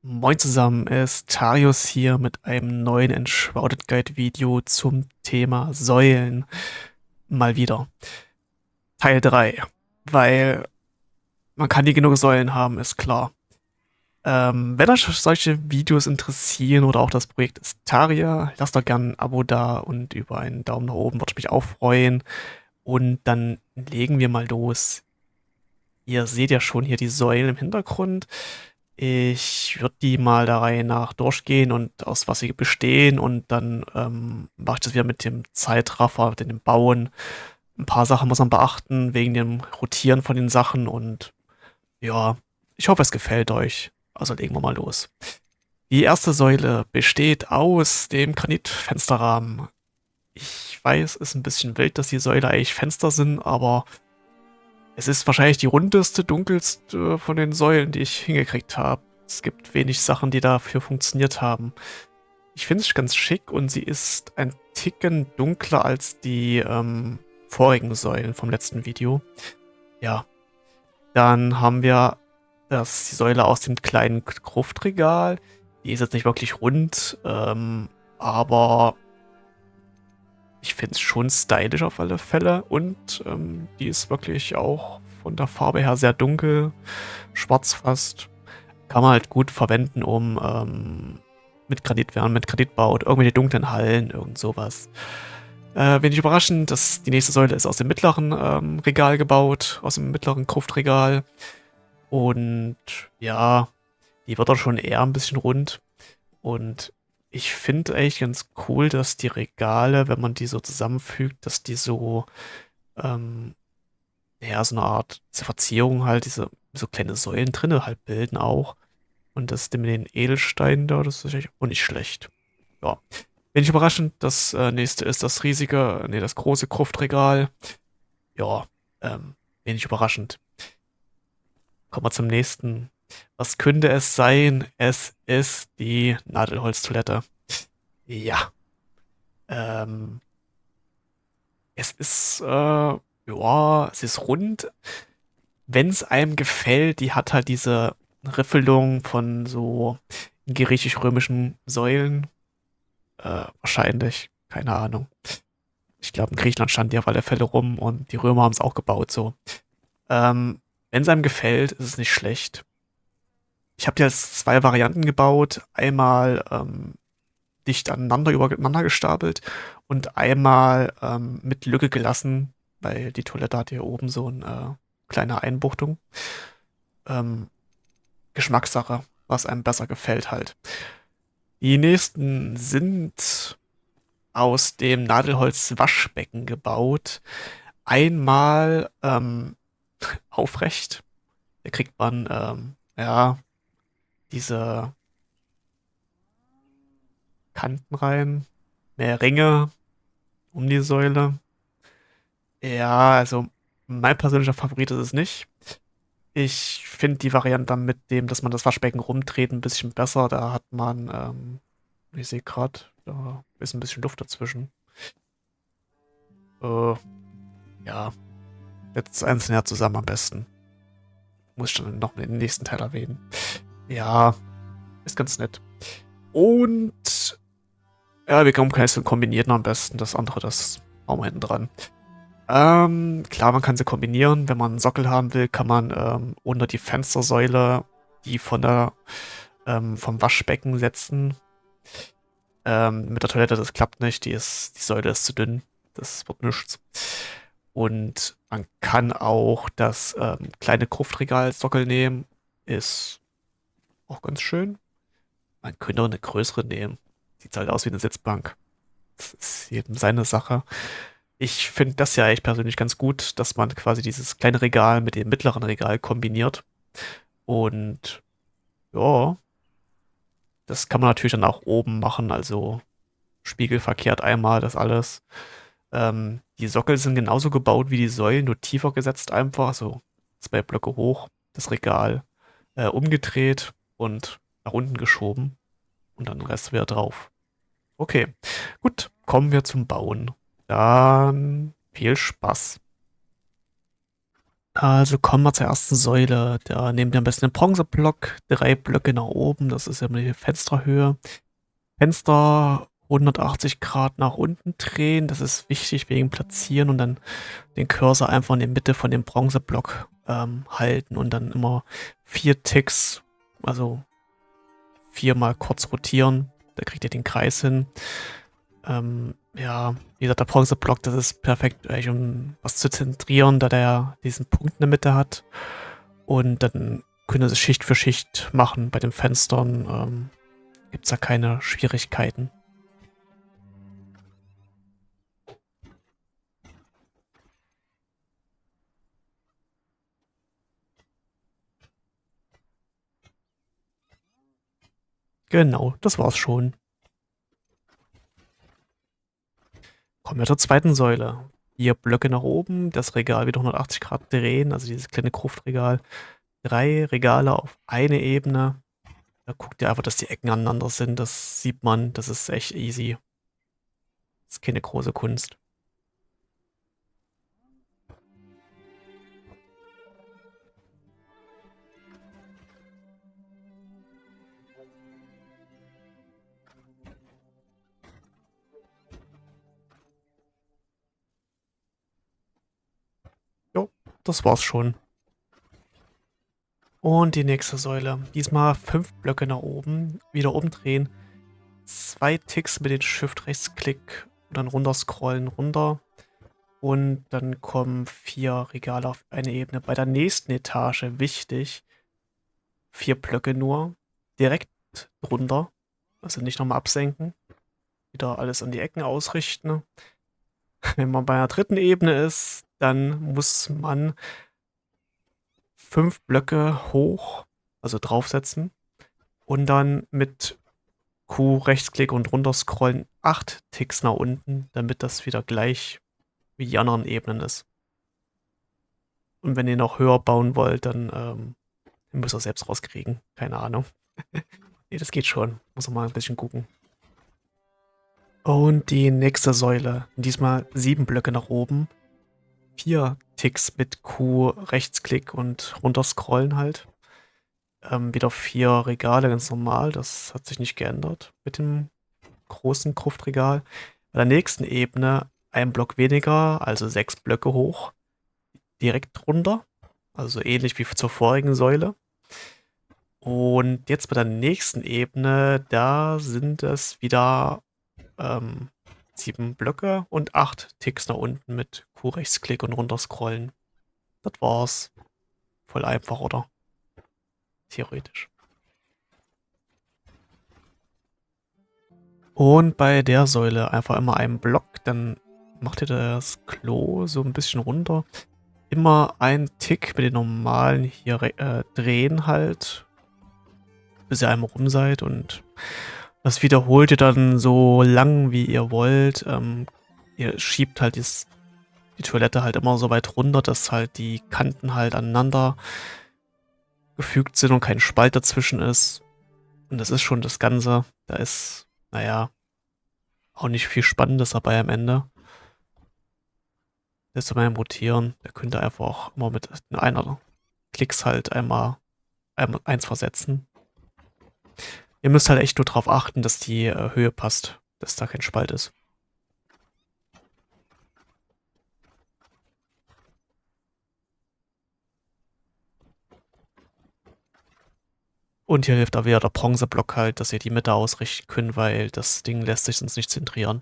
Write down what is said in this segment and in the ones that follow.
Moin zusammen, es ist Tarius hier mit einem neuen Enshrouded Guide Video zum Thema Säulen. Mal wieder. Teil 3, weil man kann nie genug Säulen haben, ist klar. Wenn euch solche Videos interessieren oder auch das Projekt Staria, lasst doch gerne ein Abo da und über einen Daumen nach oben würde ich mich auch freuen. Und dann legen wir mal los. Ihr seht ja schon hier die Säulen im Hintergrund. Ich würde die mal der Reihe nach durchgehen und aus was sie bestehen und dann mache ich das wieder mit dem Zeitraffer, mit dem Bauen. Ein paar Sachen muss man beachten, wegen dem Rotieren von den Sachen und ja, ich hoffe, es gefällt euch. Also legen wir mal los. Die erste Säule besteht aus dem Granitfensterrahmen. Ich weiß, es ist ein bisschen wild, dass die Säule eigentlich Fenster sind, aber es ist wahrscheinlich die rundeste, dunkelste von den Säulen, die ich hingekriegt habe. Es gibt wenig Sachen, die dafür funktioniert haben. Ich finde es ganz schick und sie ist ein Ticken dunkler als die vorigen Säulen vom letzten Video. Ja, dann haben wir die Säule aus dem kleinen Gruftregal. Die ist jetzt nicht wirklich rund, aber ich finde es schon stylisch auf alle Fälle und die ist wirklich auch von der Farbe her sehr dunkel, schwarz fast. Kann man halt gut verwenden, um mit Granit, wenn man mit Granit baut, irgendwelche dunklen Hallen, irgend sowas. Wenig überraschend, die nächste Säule ist aus dem mittleren Regal gebaut, aus dem mittleren Gruftregal. Und ja, die wird dann schon eher ein bisschen rund. Und ich finde eigentlich ganz cool, dass die Regale, wenn man die so zusammenfügt, dass die so, ähm, ja, so eine Art diese Verzierung halt, diese so kleine Säulen drinne halt bilden auch. Und das mit den Edelsteinen da, das ist echt auch nicht schlecht. Ja. Wenig überraschend, das nächste ist das riesige, nee, das große Gruftregal. Ja, wenig überraschend. Kommen wir zum nächsten. Was könnte es sein? Es ist die Nadelholztoilette. Ja. Ähm, es ist, ja, es ist rund. Wenn es einem gefällt, die hat halt diese Riffelung von so griechisch-römischen Säulen. Wahrscheinlich. Keine Ahnung. Ich glaube, in Griechenland stand die auf alle Fälle rum und die Römer haben es auch gebaut, so. Wenn es einem gefällt, ist es nicht schlecht. Ich habe die als zwei Varianten gebaut. Einmal dicht aneinander übereinander gestapelt und einmal mit Lücke gelassen, weil die Toilette hat hier oben so eine kleine Einbuchtung. Ähm, Geschmackssache, was einem besser gefällt halt. Die nächsten sind aus dem Nadelholz-Waschbecken gebaut. Einmal aufrecht. Da kriegt man ja diese Kanten rein, mehr Ringe um die Säule. Ja, also mein persönlicher Favorit ist es nicht. Ich finde die Variante dann mit dem, dass man das Waschbecken rumdreht, ein bisschen besser. Da hat man, ich sehe gerade, da ist ein bisschen Luft dazwischen. Äh, ja, jetzt eins näher zusammen am besten. Muss ich dann noch in den nächsten Teil erwähnen. Ja, ist ganz nett. Und ja, wir können es kombinieren am besten. Das andere, das hauen wir hinten dran. Klar, man kann sie kombinieren. Wenn man einen Sockel haben will, kann man unter die Fenstersäule die vom Waschbecken setzen. Mit der Toilette, das klappt nicht. Die Säule ist zu dünn. Das wird nichts. Und man kann auch das kleine Gruftregal als Sockel nehmen. Ist auch ganz schön. Man könnte auch eine größere nehmen. Sieht halt aus wie eine Sitzbank. Das ist jedem seine Sache. Ich finde das ja echt persönlich ganz gut, dass man quasi dieses kleine Regal mit dem mittleren Regal kombiniert. Und ja, das kann man natürlich dann auch oben machen, also spiegelverkehrt einmal das alles. Die Sockel sind genauso gebaut wie die Säulen, nur tiefer gesetzt einfach, so 2 Blöcke hoch, das Regal umgedreht und nach unten geschoben und dann den Rest wieder drauf. Okay, gut, kommen wir zum Bauen. Dann viel Spaß. Also kommen wir zur ersten Säule. Da nehmt ihr am besten den Bronzeblock, 3 Blöcke nach oben, das ist ja immer die Fensterhöhe. Fenster 180 Grad nach unten drehen, das ist wichtig wegen Platzieren und dann den Cursor einfach in die Mitte von dem Bronzeblock halten und dann immer 4 Ticks, also 4-mal kurz rotieren, da kriegt ihr den Kreis hin. Ja, wie gesagt, der Bronzeblock, das ist perfekt, eigentlich, um was zu zentrieren, da der diesen Punkt in der Mitte hat. Und dann könnt ihr es Schicht für Schicht machen. Bei den Fenstern gibt es da keine Schwierigkeiten. Genau, das war's schon. Kommen wir zur zweiten Säule. 4 Blöcke nach oben, das Regal wieder 180 Grad drehen, also dieses kleine Gruftregal. 3 Regale auf eine Ebene. Da guckt ihr einfach, dass die Ecken aneinander sind. Das sieht man, das ist echt easy. Das ist keine große Kunst. Jo, das war's schon. Und die nächste Säule. Diesmal 5 Blöcke nach oben. Wieder umdrehen. 2 Ticks mit dem Shift-Rechtsklick und dann runter scrollen runter. Und dann kommen 4 Regale auf eine Ebene. Bei der nächsten Etage, wichtig, 4 Blöcke nur. Direkt drunter. Also nicht nochmal absenken. Wieder alles an die Ecken ausrichten. Wenn man bei einer dritten Ebene ist, dann muss man 5 Blöcke hoch, also draufsetzen. Und dann mit Q Rechtsklick und runter scrollen 8 Ticks nach unten, damit das wieder gleich wie die anderen Ebenen ist. Und wenn ihr noch höher bauen wollt, dann müsst ihr selbst rauskriegen. Keine Ahnung. Nee, das geht schon. Muss man mal ein bisschen gucken. Und die nächste Säule. Diesmal 7 Blöcke nach oben. 4 Ticks mit Q Rechtsklick und runter scrollen halt. Wieder 4 Regale, ganz normal. Das hat sich nicht geändert mit dem großen Gruftregal. Bei der nächsten Ebene ein Block weniger, also 6 Blöcke hoch. Direkt drunter. Also ähnlich wie zur vorigen Säule. Und jetzt bei der nächsten Ebene, da sind es wieder 7 Blöcke und 8 Ticks nach unten mit Q-Rechtsklick und runterscrollen. Das war's. Voll einfach, oder? Theoretisch. Und bei der Säule einfach immer einen Block, dann macht ihr das Klo so ein bisschen runter. Immer einen Tick mit den normalen hier drehen halt, bis ihr einmal rum seid und das wiederholt ihr dann so lang, wie ihr wollt. Ihr schiebt halt die Toilette halt immer so weit runter, dass halt die Kanten halt aneinander gefügt sind und kein Spalt dazwischen ist. Und das ist schon das Ganze. Da ist, naja, auch nicht viel Spannendes dabei am Ende. Das ist beim Rotieren. Da könnt ihr einfach auch immer mit einer Klicks halt einmal eins versetzen. Ihr müsst halt echt nur darauf achten, dass die Höhe passt, dass da kein Spalt ist. Und hier hilft auch wieder der Bronzeblock halt, dass ihr die Mitte ausrichten könnt, weil das Ding lässt sich sonst nicht zentrieren.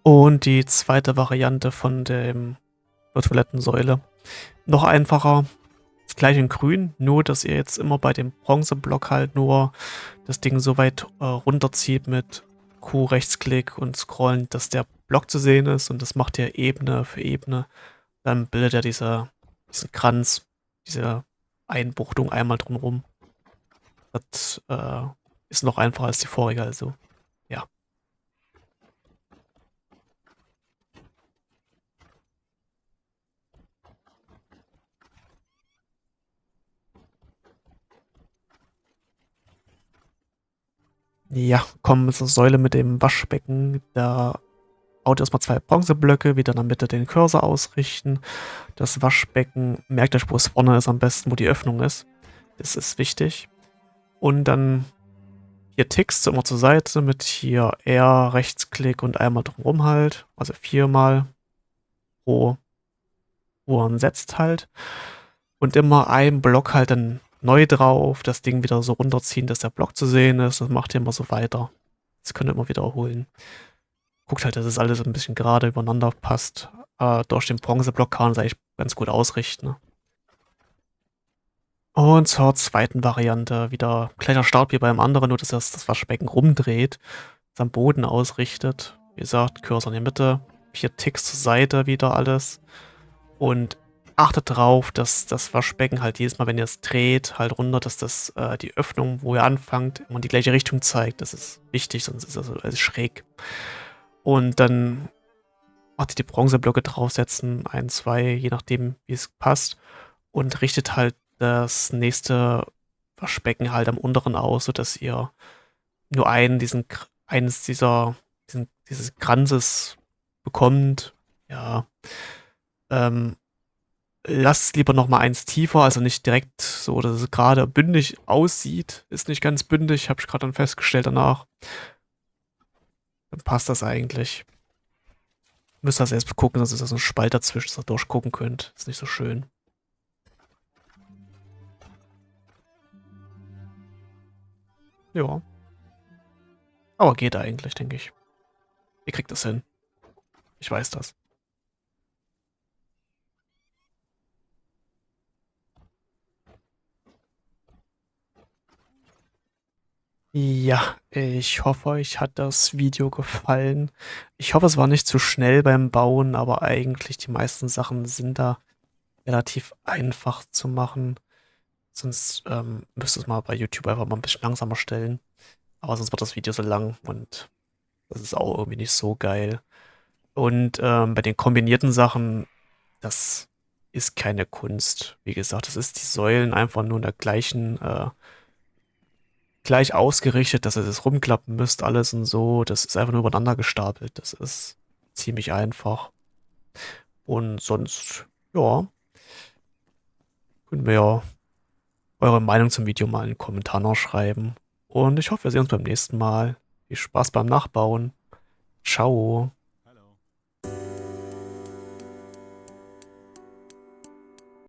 Und die zweite Variante von der Toilettensäule. Noch einfacher. Das gleiche in grün, nur dass ihr jetzt immer bei dem Bronzeblock halt nur das Ding so weit runterzieht mit Q Rechtsklick und Scrollen, dass der Block zu sehen ist und das macht ihr Ebene für Ebene. Dann bildet er diesen Kranz, diese Einbuchtung einmal drumherum. Das ist noch einfacher als die vorige, also ja. Ja, kommen wir zur Säule mit dem Waschbecken. Da baut erstmal 2 Bronzeblöcke, wieder in der Mitte den Cursor ausrichten. Das Waschbecken, merkt euch, wo es vorne ist am besten, wo die Öffnung ist. Das ist wichtig. Und dann hier Ticks immer zur Seite mit hier R, Rechtsklick und einmal drumherum halt. Also 4-mal pro Uhren setzt halt. Und immer einen Block halt dann neu drauf, das Ding wieder so runterziehen, dass der Block zu sehen ist. Das macht ihr immer so weiter. Das könnt ihr immer wiederholen. Guckt halt, dass es alles ein bisschen gerade übereinander passt. Durch den Bronzeblock kann man es eigentlich ganz gut ausrichten. Ne? Und zur zweiten Variante wieder gleicher Start wie beim anderen, nur dass das Waschbecken rumdreht, es am Boden ausrichtet. Wie gesagt, Cursor in die Mitte, 4 Ticks zur Seite wieder alles. Und achtet drauf, dass das Waschbecken halt jedes Mal, wenn ihr es dreht, halt runter, dass das die Öffnung, wo ihr anfangt, immer in die gleiche Richtung zeigt. Das ist wichtig, sonst ist das alles schräg. Und dann macht ihr die Bronzeblöcke draufsetzen, 1, 2, je nachdem, wie es passt. Und richtet halt das nächste Waschbecken halt am unteren aus, sodass ihr nur dieses Kranzes bekommt. Ja. Ähm, lasst lieber noch mal eins tiefer, also nicht direkt so, dass es gerade bündig aussieht. Ist nicht ganz bündig, habe ich gerade dann festgestellt danach. Dann passt das eigentlich. Müsst ihr selbst gucken, sonst ist da so ein Spalt dazwischen, dass ihr durchgucken könnt. Ist nicht so schön. Ja. Aber geht eigentlich, denke ich. Ihr kriegt das hin. Ich weiß das. Ja, ich hoffe, euch hat das Video gefallen. Ich hoffe, es war nicht zu schnell beim Bauen, aber eigentlich die meisten Sachen sind da relativ einfach zu machen. Sonst müsst ihr es mal bei YouTube einfach mal ein bisschen langsamer stellen. Aber sonst wird das Video so lang und das ist auch irgendwie nicht so geil. Und bei den kombinierten Sachen, das ist keine Kunst. Wie gesagt, das ist die Säulen einfach nur in der gleich ausgerichtet, dass ihr das rumklappen müsst, alles und so. Das ist einfach nur übereinander gestapelt. Das ist ziemlich einfach. Und sonst, ja, könnt ihr ja eure Meinung zum Video mal in den Kommentaren noch schreiben. Und ich hoffe, wir sehen uns beim nächsten Mal. Viel Spaß beim Nachbauen. Ciao.